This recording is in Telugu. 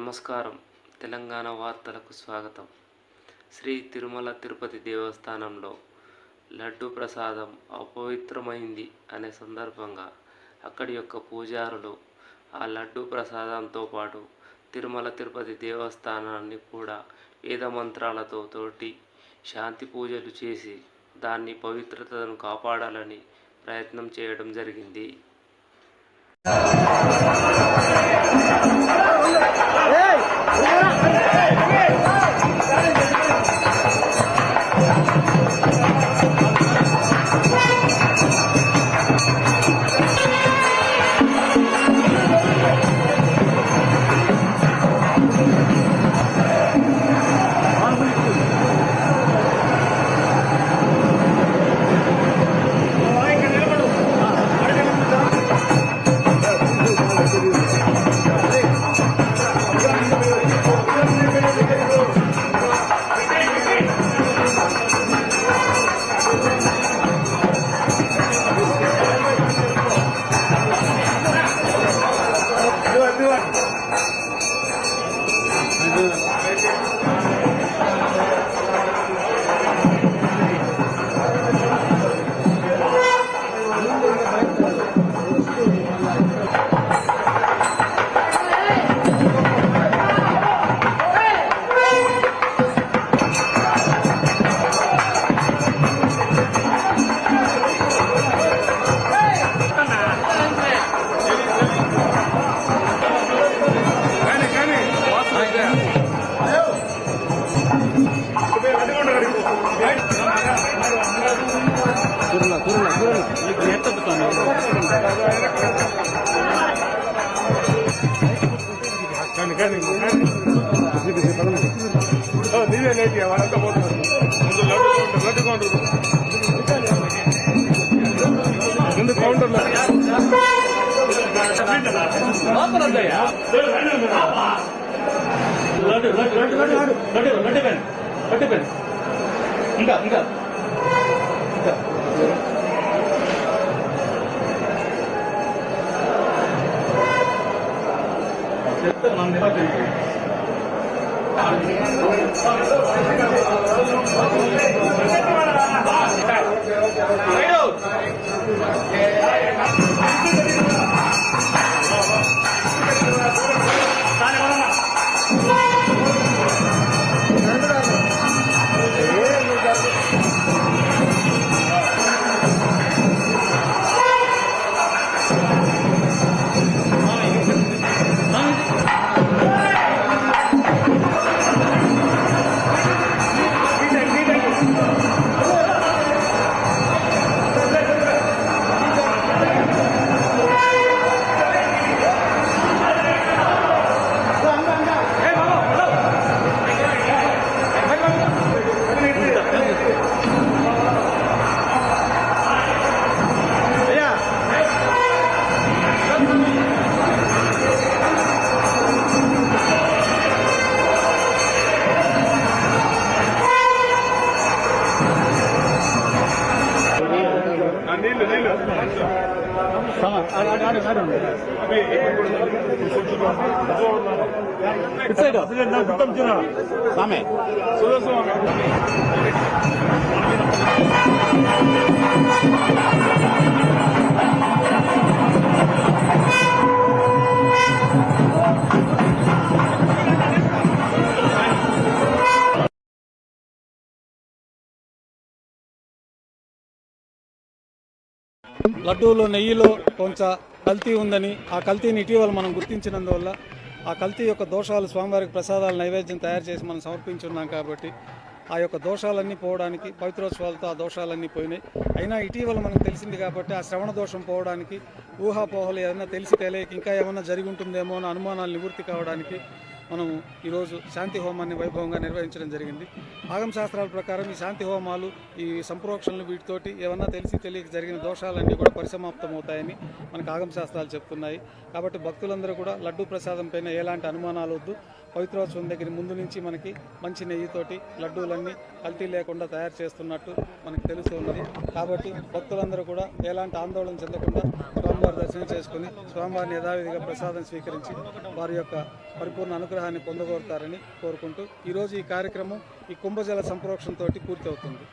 నమస్కారం. తెలంగాణ వార్తలకు స్వాగతం. శ్రీ తిరుమల తిరుపతి దేవస్థానంలో లడ్డూ ప్రసాదం అపవిత్రమైంది అనే సందర్భంగా అక్కడి యొక్క పూజారులు ఆ లడ్డూ ప్రసాదంతో పాటు తిరుమల తిరుపతి దేవస్థానాన్ని కూడా వేద మంత్రాలతో తోటి శాంతి పూజలు చేసి దాన్ని పవిత్రతను కాపాడాలని ప్రయత్నం చేయడం జరిగింది. లడ్డూలో నెయ్యిలో కొంచెం కల్తీ ఉందని, ఆ కల్తీని ఇటీవల మనం గుర్తించినందువల్ల ఆ కల్తీ యొక్క దోషాలు స్వామివారికి ప్రసాదాల నైవేద్యం తయారు చేసి మనం సమర్పించున్నాం కాబట్టి ఆ యొక్క దోషాలన్నీ పోవడానికి పవిత్రోత్సవాలతో ఆ దోషాలన్నీ పోయినాయి. అయినా ఇటీవల మనకు తెలిసింది కాబట్టి ఆ శ్రవణ దోషం పోవడానికి, ఊహాపోహలు ఏదైనా తెలిసి తెలియక ఇంకా ఏమన్నా జరిగి ఉంటుందేమో అన్న అనుమానాలు నివృత్తి కావడానికి మనం ఈరోజు శాంతి హోమాన్ని వైభవంగా నిర్వహించడం జరిగింది. ఆగమ శాస్త్రాల ప్రకారం ఈ శాంతి హోమాలు, ఈ సంప్రోక్షణలు వీటితోటి ఏమన్నా తెలిసి తెలియక జరిగిన దోషాలన్నీ కూడా పరిసమాప్తమవుతాయని మనకు ఆగమ శాస్త్రాలు చెప్తున్నాయి. కాబట్టి భక్తులందరూ కూడా లడ్డూ ప్రసాదం పైన ఎలాంటి అనుమానాలు వద్దు. పవిత్రోత్సవం దగ్గర ముందు నుంచి మనకి మంచి నెయ్యితోటి లడ్డూలన్నీ కల్తీ లేకుండా తయారు చేస్తున్నట్టు మనకు తెలుస్తూ ఉన్నది. కాబట్టి భక్తులందరూ కూడా ఎలాంటి ఆందోళన చెందకుండా స్వామివారి దర్శనం చేసుకుని స్వామివారిని యథావిధిగా ప్రసాదం స్వీకరించి వారి యొక్క పరిపూర్ణ అనుగ్రహాన్ని పొందగోరుతారని కోరుకుంటూ ఈరోజు ఈ కార్యక్రమం ఈ కుంభజల సంప్రోక్షణతో పూర్తి అవుతుంది.